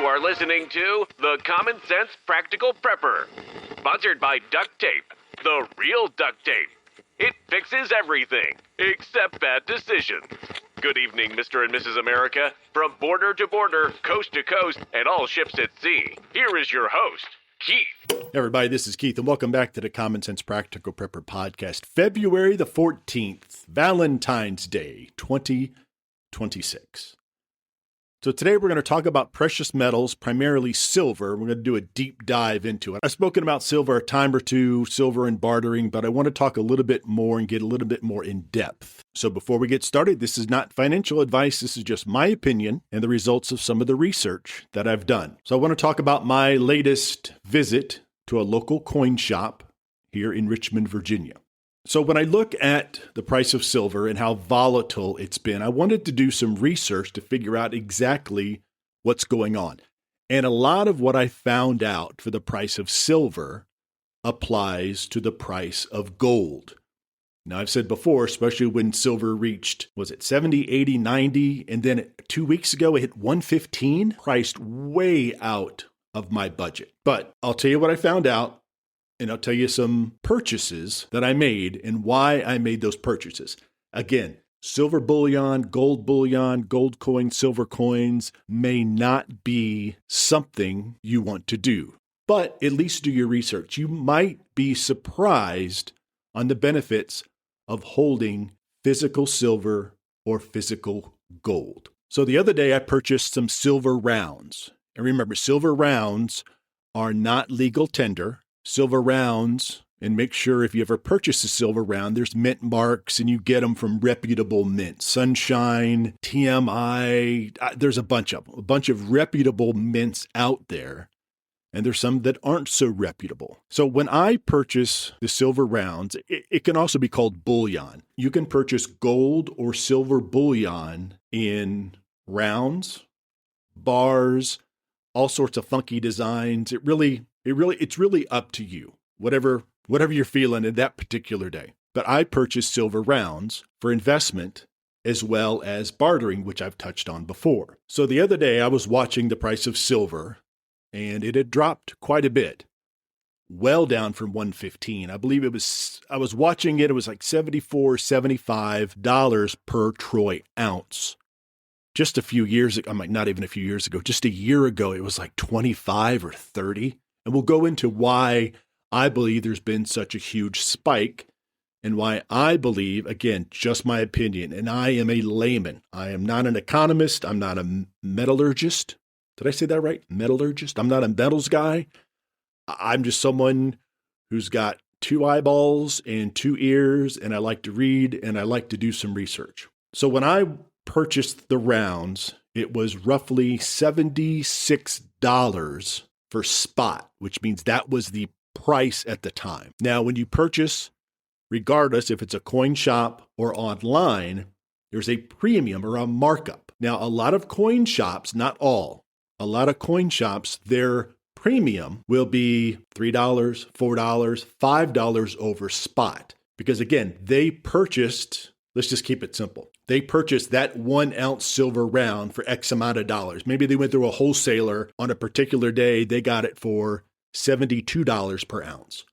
are listening to The Common Sense Practical Prepper, sponsored by Duct Tape, the real duct tape. It fixes everything, except bad decisions. Good evening, Mr. and Mrs. America. From border to border, coast to coast, and all ships at sea, here is your host, Keith. Hey everybody, this is Keith, and welcome back to the Common Sense Practical Prepper podcast. February the 14th, Valentine's Day, 2026. So today we're going to talk about precious metals, primarily silver. We're going to do a deep dive into it. I've spoken about silver a time or two, silver and bartering, but I want to talk a little bit more and get a little bit more in depth. So before we get started, this is not financial advice. This is just my opinion and the results of some of the research that I've done. So I want to talk about my latest visit to a local coin shop here in Richmond, Virginia. So when I look at the price of silver and how volatile it's been, I wanted to do some research to figure out exactly what's going on. And a lot of what I found out for the price of silver applies to the price of gold. Now, I've said before, especially when silver reached, was it 70, 80, 90, and then 2 weeks ago it hit 115, priced way out of my budget. But I'll tell you what I found out. And I'll tell you some purchases that I made and why I made those purchases. Again, silver bullion, gold coins, silver coins may not be something you want to do, but at least do your research. You might be surprised on the benefits of holding physical silver or physical gold. So the other day I purchased some silver rounds. And remember, silver rounds are not legal tender. Silver rounds, and make sure if you ever purchase a silver round, there's mint marks and you get them from reputable mints. Sunshine, TMI, there's a bunch of reputable mints out there. And there's some that aren't so reputable. So when I purchase the silver rounds, it can also be called bullion. You can purchase gold or silver bullion in rounds, bars, all sorts of funky designs. It's really up to you, whatever you're feeling in that particular day. But I purchased silver rounds for investment as well as bartering, which I've touched on before. So the other day I was watching the price of silver and it had dropped quite a bit, well down from 115. I believe I was watching it was like $74, $75 per troy ounce. Just a few years ago, not even a few years ago, just a year ago, it was like 25 or 30. And we'll go into why I believe there's been such a huge spike and why I believe, again, just my opinion, and I am a layman. I am not an economist. I'm not a metallurgist. Did I say that right? Metallurgist? I'm not a metals guy. I'm just someone who's got two eyeballs and two ears, and I like to read and I like to do some research. So when I purchased the rounds, it was roughly $76 for spot, which means that was the price at the time. Now, when you purchase, regardless if it's a coin shop or online, there's a premium or a markup. Now, a lot of coin shops, not all, a lot of coin shops, their premium will be $3, $4, $5 over spot. Because again, they purchased, let's just keep it simple. They purchased that 1 ounce silver round for X amount of dollars. Maybe they went through a wholesaler on a particular day. They got it for $72 per ounce.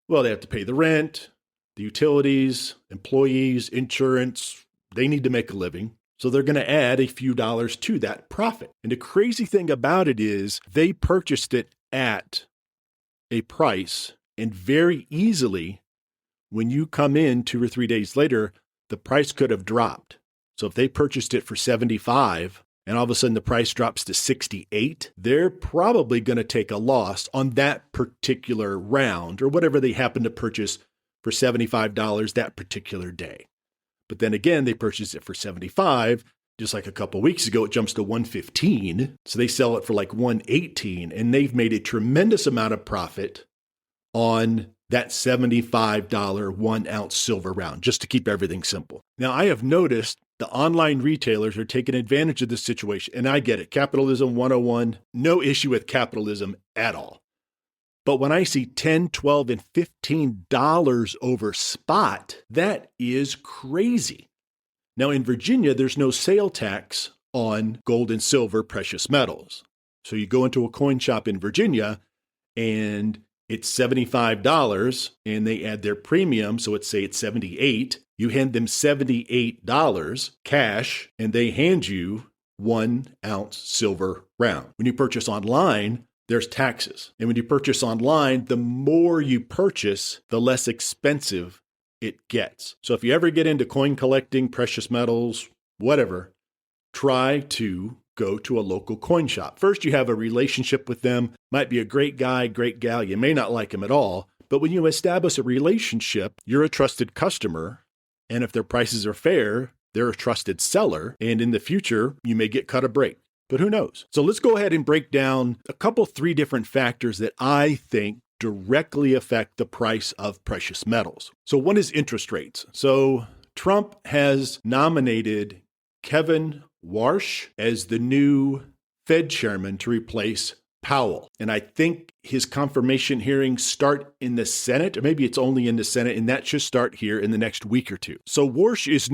Well, they have to pay the rent, the utilities, employees, insurance. They need to make a living. So they're going to add a few dollars to that profit. And the crazy thing about it is they purchased it at a price, and very easily, when you come in 2 or 3 days later, the price could have dropped. So if they purchased it for 75 and all of a sudden the price drops to 68, they're probably going to take a loss on that particular round or whatever they happen to purchase for $75 that particular day. But then again, they purchased it for 75. Just like a couple weeks ago, it jumps to 115. So they sell it for like 118, and they've made a tremendous amount of profit on that $75 1 ounce silver round, just to keep everything simple. Now, I have noticed the online retailers are taking advantage of this situation, and I get it. Capitalism 101, no issue with capitalism at all. But when I see $10, $12, and $15 over spot, that is crazy. Now, in Virginia, there's no sale tax on gold and silver precious metals. So you go into a coin shop in Virginia and it's $75 and they add their premium. So say it's $78. You hand them $78 cash and they hand you 1 ounce silver round. When you purchase online, there's taxes. And when you purchase online, the more you purchase, the less expensive it gets. So if you ever get into coin collecting, precious metals, whatever, try to go to a local coin shop. First, you have a relationship with them. Might be a great guy, great gal. You may not like him at all. But when you establish a relationship, you're a trusted customer. And if their prices are fair, they're a trusted seller. And in the future, you may get cut a break. But who knows? So let's go ahead and break down three different factors that I think directly affect the price of precious metals. So one is interest rates. So Trump has nominated Kevin Warsh as the new Fed chairman to replace Powell. And I think his confirmation hearings start in the Senate, or maybe it's only in the Senate, and that should start here in the next week or two. So Warsh is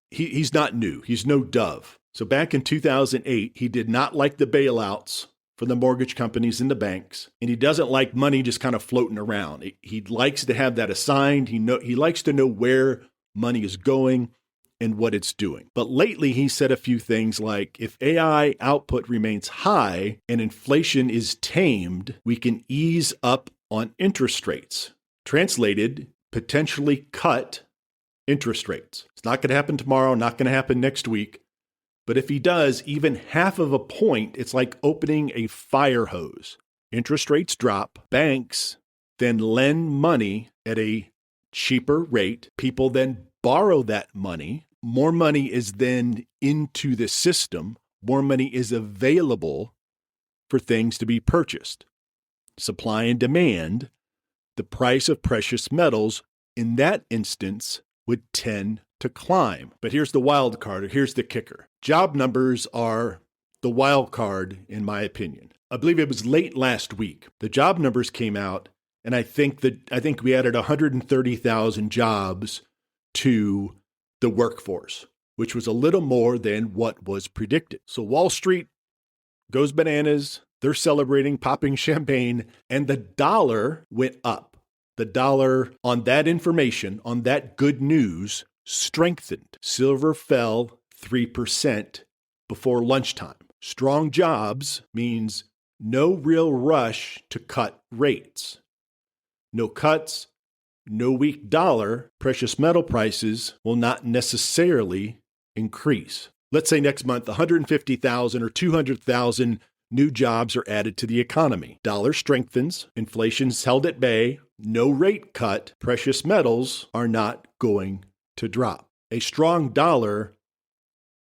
he's not new. He's no dove. So back in 2008, he did not like the bailouts for the mortgage companies and the banks, and he doesn't like money just kind of floating around. He likes to have that assigned. He likes to know where money is going and what it's doing. But lately, he said a few things like, if AI output remains high and inflation is tamed, we can ease up on interest rates. Translated, potentially cut interest rates. It's not going to happen tomorrow, not going to happen next week. But if he does, even half of a point, it's like opening a fire hose. Interest rates drop. Banks then lend money at a cheaper rate. People then borrow that money. More money is then into the system. More money is available for things to be purchased. Supply and demand, the price of precious metals in that instance would tend to climb. But here's the wild card, or here's the kicker. Job numbers are the wild card, in my opinion. I believe it was late last week. The job numbers came out, and I think we added 130,000 jobs to the workforce, which was a little more than what was predicted. So Wall Street goes bananas. They're celebrating, popping champagne, and the dollar went up. The dollar on that information, on that good news, strengthened. Silver fell 3% before lunchtime. Strong jobs means no real rush to cut rates. No cuts, no weak dollar, precious metal prices will not necessarily increase. Let's say next month 150,000 or 200,000 new jobs are added to the economy. Dollar strengthens, inflation's held at bay, no rate cut, precious metals are not going to drop. A strong dollar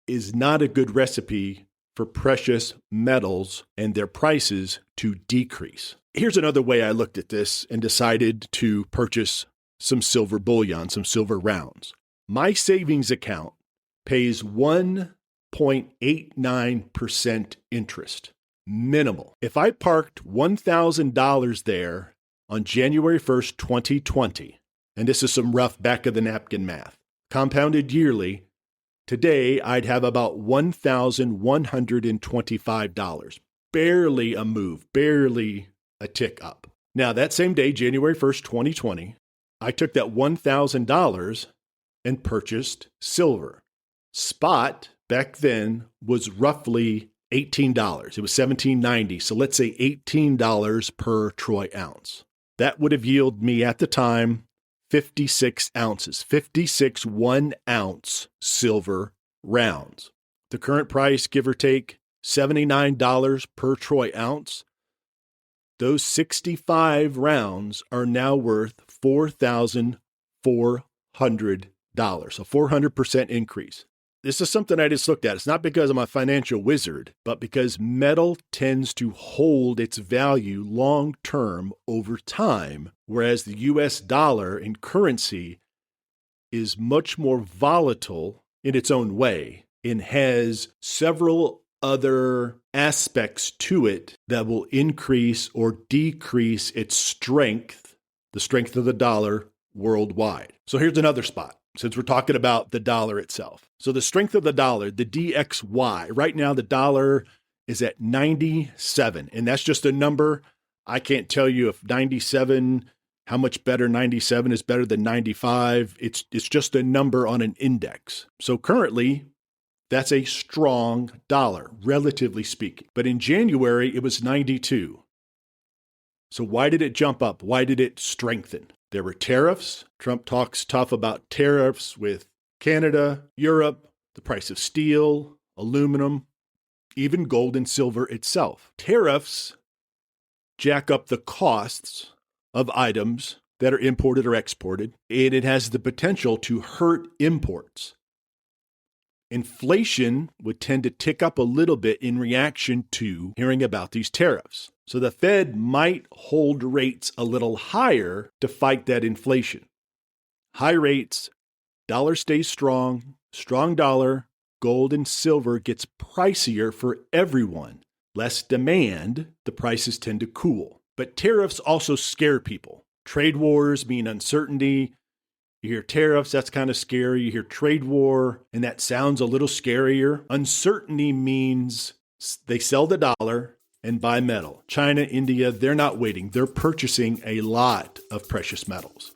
is not a good recipe for precious metals and their prices to decrease. Here's another way I looked at this and decided to purchase some silver bullion, some silver rounds. My savings account pays 1.89% interest. Minimal. If I parked $1,000 there on January 1st, 2020, and this is some rough back-of-the-napkin math, compounded yearly, today I'd have about $1,125. Barely a move, barely a tick up. Now, that same day, January 1st, 2020, I took that $1,000 and purchased silver. Spot back then was roughly $18. It was $17.90. So let's say $18 per troy ounce. That would have yielded me at the time 56 ounces, 56 1 ounce silver rounds. The current price, give or take, $79 per troy ounce. Those 65 rounds are now worth $4,400, a 400% increase. This is something I just looked at. It's not because I'm a financial wizard, but because metal tends to hold its value long-term over time, whereas the US dollar in currency is much more volatile in its own way and has several other aspects to it that will increase or decrease its strength, the strength of the dollar worldwide. So here's another spot, since we're talking about the dollar itself. So the strength of the dollar, the DXY, right now the dollar is at 97. And that's just a number. I can't tell you if 97, how much better 97 is better than 95. It's just a number on an index. So currently, that's a strong dollar, relatively speaking. But in January, it was 92. So why did it jump up? Why did it strengthen? There were tariffs. Trump talks tough about tariffs with Canada, Europe, the price of steel, aluminum, even gold and silver itself. Tariffs jack up the costs of items that are imported or exported, and it has the potential to hurt imports. Inflation would tend to tick up a little bit in reaction to hearing about these tariffs. So the Fed might hold rates a little higher to fight that inflation. High rates, dollar stays strong, strong dollar, gold and silver gets pricier for everyone. Less demand, the prices tend to cool. But tariffs also scare people. Trade wars mean uncertainty. You hear tariffs, that's kind of scary. You hear trade war, and that sounds a little scarier. Uncertainty means they sell the dollar and buy metal. China, India, they're not waiting. They're purchasing a lot of precious metals.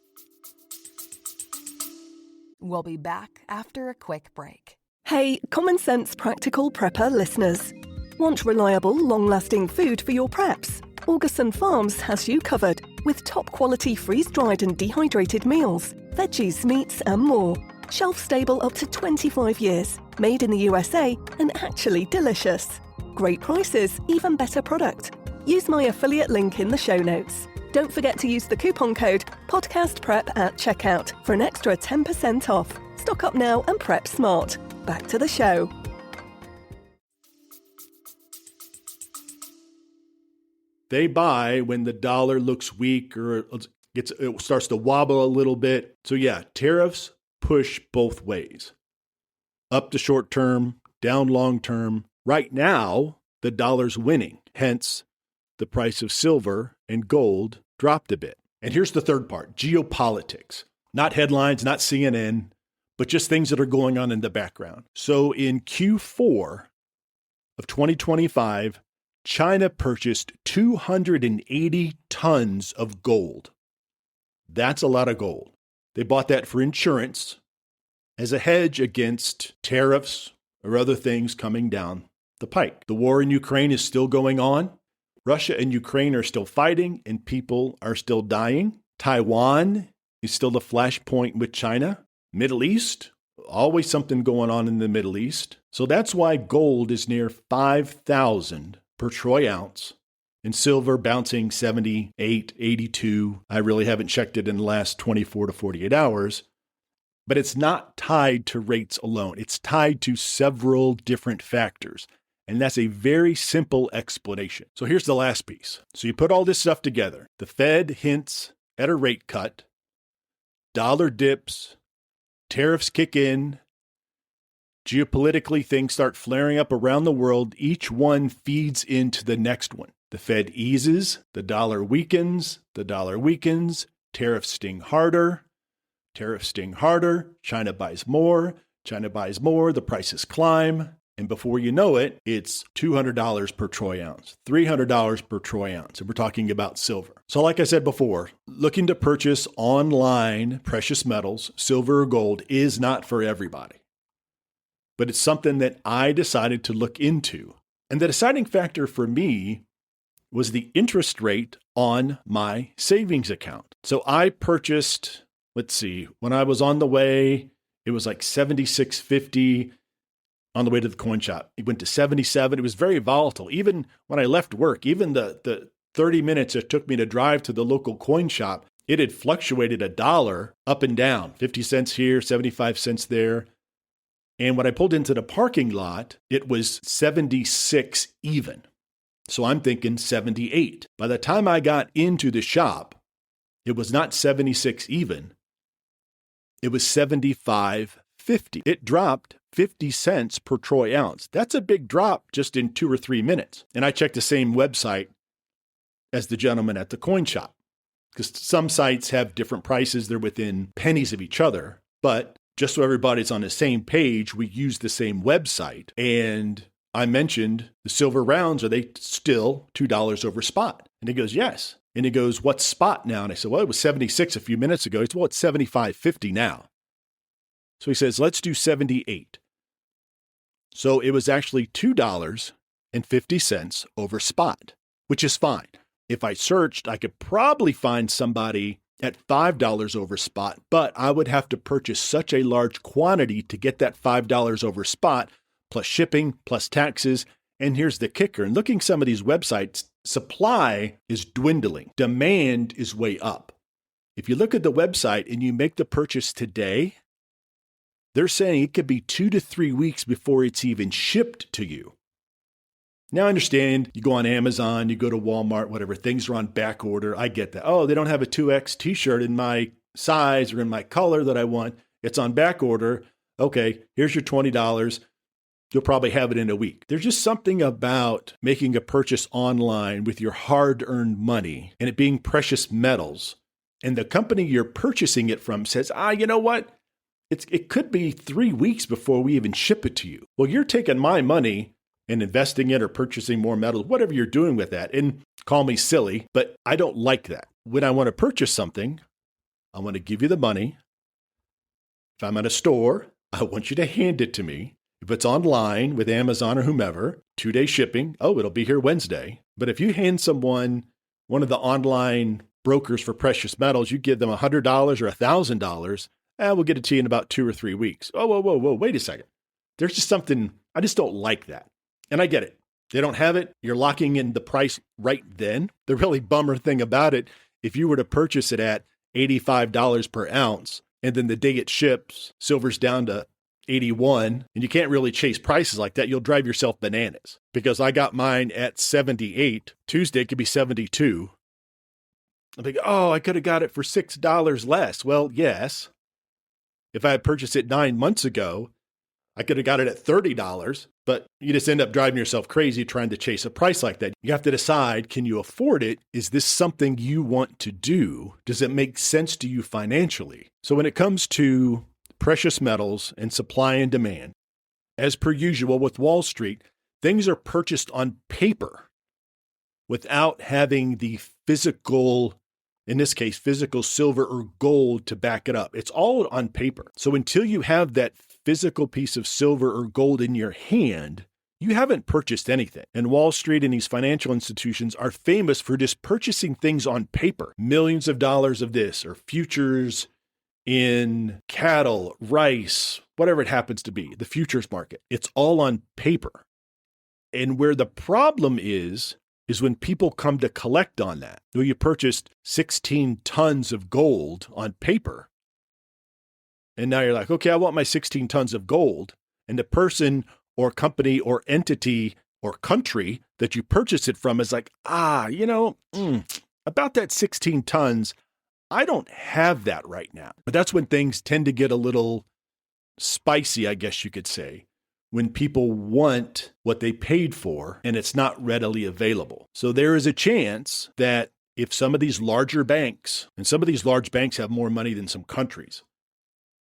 We'll be back after a quick break. Hey, Common Sense Practical Prepper listeners. Want reliable, long-lasting food for your preps? Augustin Farms has you covered with top-quality freeze-dried and dehydrated meals, veggies, meats, and more. Shelf-stable up to 25 years, made in the USA, and actually delicious. Great prices, even better product. Use my affiliate link in the show notes. Don't forget to use the coupon code PODCASTPREP at checkout for an extra 10% off. Stock up now and prep smart. Back to the show. They buy when the dollar looks weak or it starts to wobble a little bit. So yeah, tariffs push both ways. Up to short term, down long term. Right now, the dollar's winning. Hence, the price of silver and gold dropped a bit. And here's the third part, geopolitics. Not headlines, not CNN, but just things that are going on in the background. So in Q4 of 2025, China purchased 280 tons of gold. That's a lot of gold. They bought that for insurance as a hedge against tariffs or other things coming down the pike. The war in Ukraine is still going on. Russia and Ukraine are still fighting and people are still dying. Taiwan is still the flashpoint with China. Middle East, always something going on in the Middle East. So that's why gold is near 5,000 per troy ounce, and silver bouncing 78, 82. I really haven't checked it in the last 24 to 48 hours, but it's not tied to rates alone. It's tied to several different factors, and that's a very simple explanation. So here's the last piece. So you put all this stuff together. The Fed hints at a rate cut, dollar dips, tariffs kick in, geopolitically, things start flaring up around the world. Each one feeds into the next one. The Fed eases, the dollar weakens, tariffs sting harder, China buys more, the prices climb, and before you know it, it's $200 per troy ounce, $300 per troy ounce, and we're talking about silver. So like I said before, looking to purchase online precious metals, silver or gold, is not for everybody. But it's something that I decided to look into. And the deciding factor for me was the interest rate on my savings account. So I purchased, when I was on the way, it was like $76.50 on the way to the coin shop. It went to $77. It was very volatile. Even when I left work, even the 30 minutes it took me to drive to the local coin shop, it had fluctuated $1 up and down, 50 cents here, 75 cents there. And when I pulled into the parking lot, it was 76 even. So I'm thinking 78. By the time I got into the shop, it was not 76 even. It was 75.50. It dropped 50 cents per troy ounce. That's a big drop just in 2 or 3 minutes. And I checked the same website as the gentleman at the coin shop, because some sites have different prices. They're within pennies of each other. But just so everybody's on the same page, we use the same website. And I mentioned the silver rounds, are they still $2 over spot? And he goes, yes. And he goes, what's spot now? And I said, well, it was 76 a few minutes ago. He said, well, it's 75.50 now. So he says, let's do 78. So it was actually $2.50 over spot, which is fine. If I searched, I could probably find somebody at $5 over spot, but I would have to purchase such a large quantity to get that $5 over spot, plus shipping, plus taxes. And here's the kicker. And looking at some of these websites, supply is dwindling. Demand is way up. If you look at the website and you make the purchase today, they're saying it could be 2 to 3 weeks before it's even shipped to you. Now, I understand you go on Amazon, you go to Walmart, whatever, things are on back order. I get that. Oh, they don't have a 2X t-shirt in my size or in my color that I want. It's on back order. Okay, here's your $20. You'll probably have it in a week. There's just something about making a purchase online with your hard-earned money and it being precious metals. And the company you're purchasing it from says, you know what? It could be 3 weeks before we even ship it to you. Well, you're taking my money and investing it or purchasing more metals, whatever you're doing with that. And call me silly, but I don't like that. When I want to purchase something, I want to give you the money. If I'm at a store, I want you to hand it to me. If it's online with Amazon or whomever, 2-day shipping, it'll be here Wednesday. But if you hand someone one of the online brokers for precious metals, you give them $100 or $1,000, we'll get it to you in about 2 or 3 weeks. Whoa, wait a second. There's just something, I just don't like that. And I get it. They don't have it. You're locking in the price right then. The really bummer thing about it, if you were to purchase it at $85 per ounce, and then the day it ships, silver's down to 81, and you can't really chase prices like that, you'll drive yourself bananas. Because I got mine at 78. Tuesday it could be 72. I'm thinking, I could have got it for $6 less. Well, yes. If I had purchased it 9 months ago, I could have got it at $30, but you just end up driving yourself crazy trying to chase a price like that. You have to decide, can you afford it? Is this something you want to do? Does it make sense to you financially? So when it comes to precious metals and supply and demand, as per usual with Wall Street, things are purchased on paper without having the physical, in this case, physical silver or gold to back it up. It's all on paper. So until you have that physical piece of silver or gold in your hand, you haven't purchased anything. And Wall Street and these financial institutions are famous for just purchasing things on paper. Millions of dollars of this, or futures in cattle, rice, whatever it happens to be, the futures market. It's all on paper. And where the problem is when people come to collect on that. Well, you purchased 16 tons of gold on paper. And now you're like, okay, I want my 16 tons of gold. And the person or company or entity or country that you purchase it from is like, about that 16 tons, I don't have that right now. But that's when things tend to get a little spicy, I guess you could say, when people want what they paid for and it's not readily available. So there is a chance that if some of these larger banks, and some of these large banks have more money than some countries,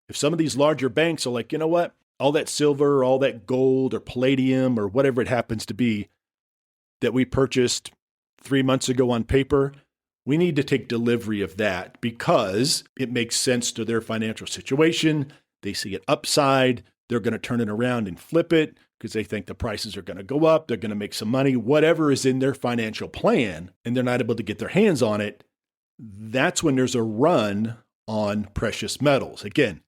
if some of these larger banks are like, you know what, all that silver, all that gold or palladium or whatever it happens to be that we purchased 3 months ago on paper, we need to take delivery of that because it makes sense to their financial situation. They see it upside. They're going to turn it around and flip it because they think the prices are going to go up. They're going to make some money, whatever is in their financial plan, and they're not able to get their hands on it. That's when there's a run on precious metals. Again,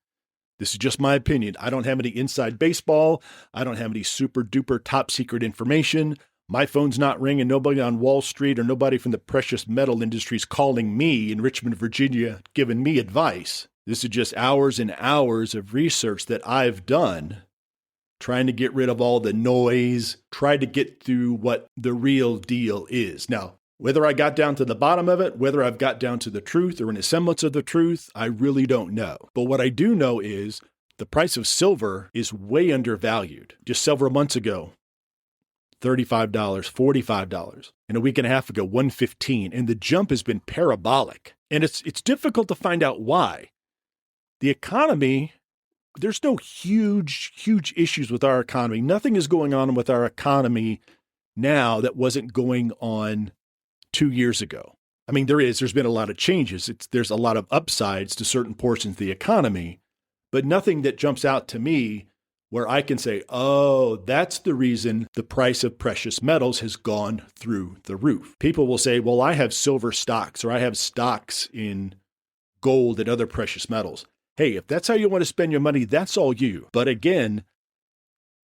this is just my opinion. I don't have any inside baseball. I don't have any super duper top secret information. My phone's not ringing. Nobody on Wall Street or nobody from the precious metal industry is calling me in Richmond, Virginia, giving me advice. This is just hours and hours of research that I've done, trying to get rid of all the noise, try to get through what the real deal is. Now, whether I got down to the bottom of it, whether I've got down to the truth or in a semblance of the truth, I really don't know. But what I do know is the price of silver is way undervalued. Just several months ago, $35, $45. And a week and a half ago, $115. And the jump has been parabolic. And it's difficult to find out why. The economy, there's no huge issues with our economy. Nothing is going on with our economy now that wasn't going on 2 years ago. I mean, there's been a lot of changes. There's a lot of upsides to certain portions of the economy, but nothing that jumps out to me where I can say, oh, that's the reason the price of precious metals has gone through the roof. People will say, well, I have silver stocks, or I have stocks in gold and other precious metals. Hey, if that's how you want to spend your money, that's all you. But again,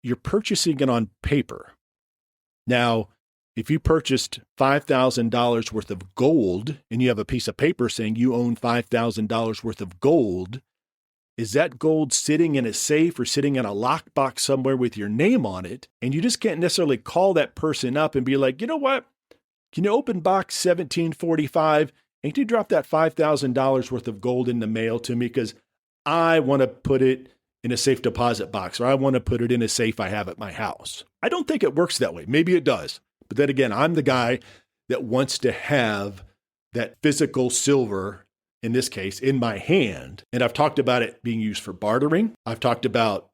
you're purchasing it on paper. Now, if you purchased $5,000 worth of gold and you have a piece of paper saying you own $5,000 worth of gold, is that gold sitting in a safe or sitting in a lockbox somewhere with your name on it? And you just can't necessarily call that person up and be like, you know what? Can you open box 1745 and can you drop that $5,000 worth of gold in the mail to me? Because I want to put it in a safe deposit box, or I want to put it in a safe I have at my house. I don't think it works that way. Maybe it does. But then again, I'm the guy that wants to have that physical silver, in this case, in my hand. And I've talked about it being used for bartering. I've talked about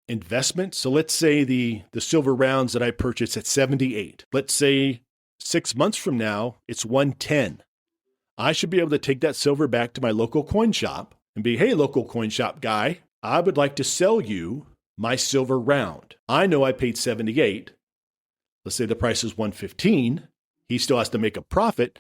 investment. So let's say the silver rounds that I purchased at 78. Let's say 6 months from now, it's 110. I should be able to take that silver back to my local coin shop and be, hey, local coin shop guy, I would like to sell you my silver round. I know I paid 78. Let's say the price is 115. He still has to make a profit.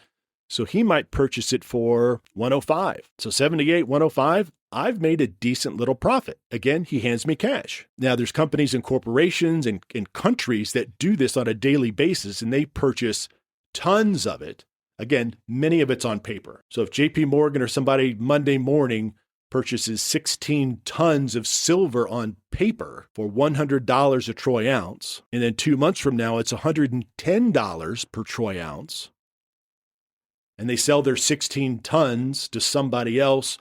So he might purchase it for 105. So 78, 105, I've made a decent little profit. Again, he hands me cash. Now, there's companies and corporations and countries that do this on a daily basis, and they purchase tons of it. Again, many of it's on paper. So if JP Morgan or somebody Monday morning purchases 16 tons of silver on paper for $100 a troy ounce, and then 2 months from now, it's $110 per troy ounce, and they sell their 16 tons to somebody else,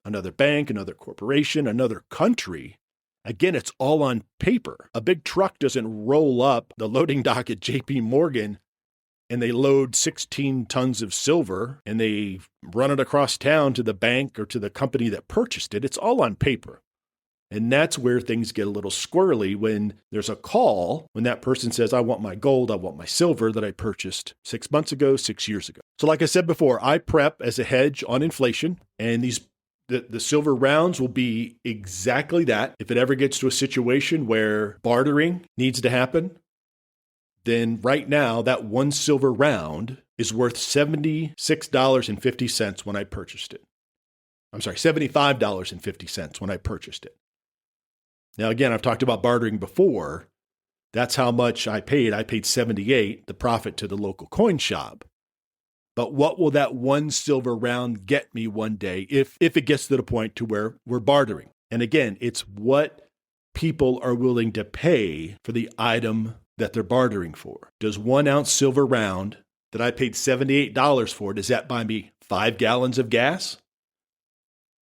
another bank, another corporation, another country, again, it's all on paper. A big truck doesn't roll up the loading dock at JP Morgan and they load 16 tons of silver and they run it across town to the bank or to the company that purchased it. It's all on paper. And that's where things get a little squirrely when there's a call, when that person says, I want my gold, I want my silver that I purchased 6 months ago, 6 years ago. So like I said before, I prep as a hedge on inflation, and the silver rounds will be exactly that. If it ever gets to a situation where bartering needs to happen, then right now that one silver round is worth $76.50 when I purchased it. I'm sorry, $75.50 when I purchased it. Now, again, I've talked about bartering before. That's how much I paid. I paid $78, the profit to the local coin shop. But what will that one silver round get me one day if it gets to the point to where we're bartering? And again, it's what people are willing to pay for the item that they're bartering for. Does 1 ounce silver round that I paid $78 for, does that buy me 5 gallons of gas?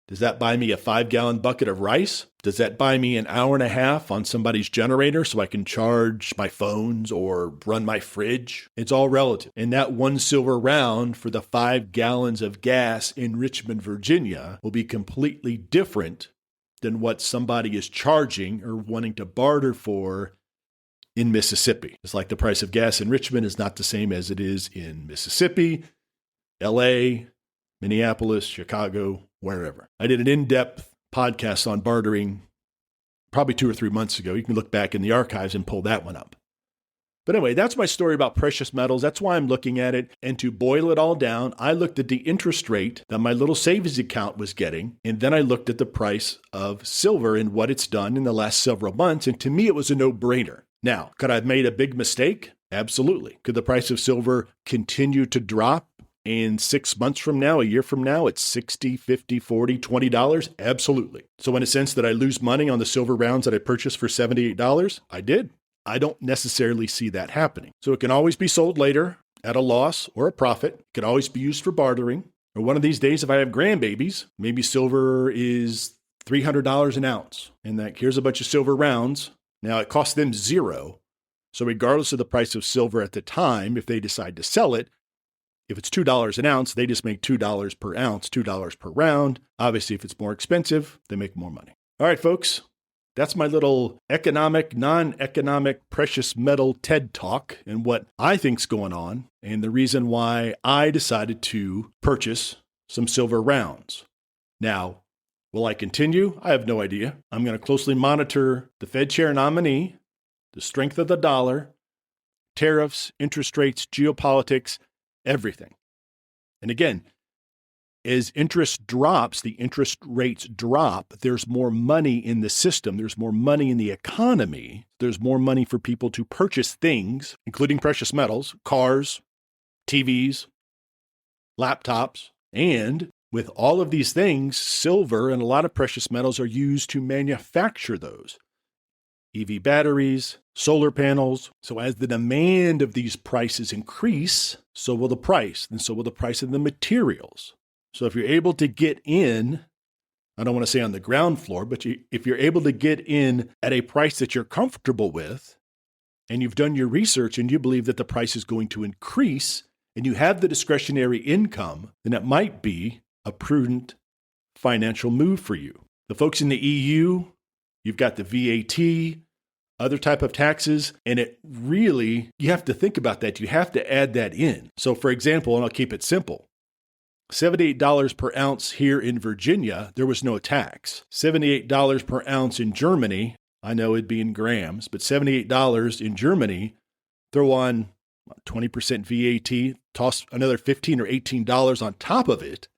Does that buy me a 5-gallon bucket of rice? Does that buy me an hour and a half on somebody's generator so I can charge my phones or run my fridge? It's all relative. And that one silver round for the 5 gallons of gas in Richmond, Virginia will be completely different than what somebody is charging or wanting to barter for in Mississippi. It's like the price of gas in Richmond is not the same as it is in Mississippi, LA, Minneapolis, Chicago, wherever. I did an in-depth podcast on bartering probably 2 or 3 months ago. You can look back in the archives and pull that one up. But anyway, that's my story about precious metals. That's why I'm looking at it. And to boil it all down, I looked at the interest rate that my little savings account was getting. And then I looked at the price of silver and what it's done in the last several months. And to me, it was a no-brainer. Now, could I have made a big mistake? Absolutely. Could the price of silver continue to drop? And 6 months from now, a year from now, it's $60, $50, $40, $20? Absolutely. So in a sense, did I lose money on the silver rounds that I purchased for $78? I did. I don't necessarily see that happening. So it can always be sold later at a loss or a profit. It can always be used for bartering. Or one of these days, if I have grandbabies, maybe silver is $300 an ounce. And that here's a bunch of silver rounds. Now it costs them $0. So regardless of the price of silver at the time, if they decide to sell it, if it's $2 an ounce, they just make $2 per ounce, $2 per round. Obviously, if it's more expensive, they make more money. All right, folks, That's my little economic, non-economic, precious metal TED Talk and what I think's going on and the reason why I decided to purchase some silver rounds. Now, will I continue? I have no idea. I'm going to closely monitor the Fed chair nominee, the strength of the dollar, tariffs, interest rates, geopolitics, everything. And again, as interest drops, the interest rates drop, there's more money in the system, there's more money in the economy, there's more money for people to purchase things, including precious metals, cars, TVs, laptops, and with all of these things, silver and a lot of precious metals are used to manufacture those. EV batteries, solar panels. So as the demand of these prices increase, so will the price, and so will the price of the materials. So if you're able to get in, I don't want to say on the ground floor, but if you're able to get in at a price that you're comfortable with, and you've done your research and you believe that the price is going to increase, and you have the discretionary income, then it might be a prudent financial move for you. The folks in the EU, you've got the VAT, other type of taxes, and it really, you have to think about that. You have to add that in. So for example, and I'll keep it simple, $78 per ounce here in Virginia, there was no tax. $78 per ounce in Germany, I know it'd be in grams, but $78 in Germany, throw on 20% VAT, toss another $15 or $18 on top of it,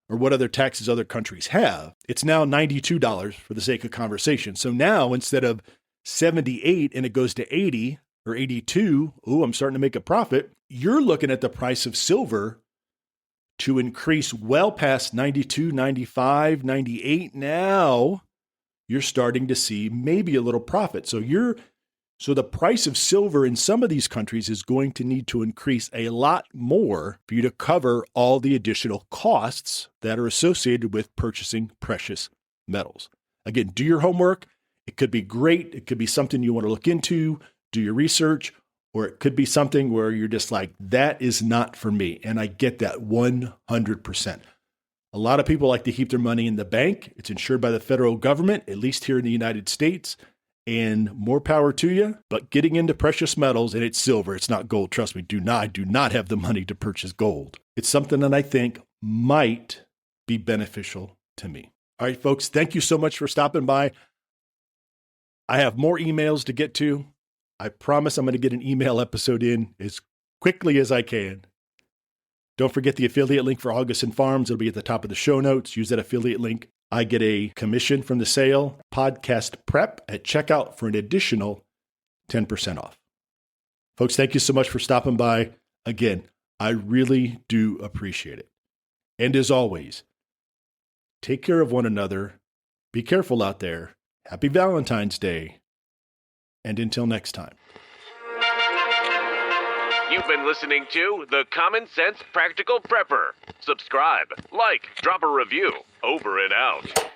or what other taxes other countries have. It's now $92 for the sake of conversation. So now instead of 78 and it goes to 80 or 82, I'm starting to make a profit. You're looking at the price of silver to increase well past 92, 95, 98. Now you're starting to see maybe a little profit. So the price of silver in some of these countries is going to need to increase a lot more for you to cover all the additional costs that are associated with purchasing precious metals. Again, do your homework. It could be great. It could be something you want to look into, do your research, or it could be something where you're just like, that is not for me. And I get that 100%. A lot of people like to keep their money in the bank. It's insured by the federal government, at least here in the United States. And more power to you. But getting into precious metals, and it's silver, it's not gold. Trust me, I do not have the money to purchase gold. It's something that I think might be beneficial to me. All right, folks, thank you so much for stopping by. I have more emails to get to. I promise I'm going to get an email episode in as quickly as I can. Don't forget the affiliate link for Augustin Farms. It'll be at the top of the show notes. Use that affiliate link. I get a commission from the sale, podcast prep at checkout for an additional 10% off. Folks, thank you so much for stopping by. Again, I really do appreciate it. And as always, take care of one another. Be careful out there. Happy Valentine's Day. And until next time. You've been listening to The Common Sense Practical Prepper. Subscribe, like, drop a review. Over and out.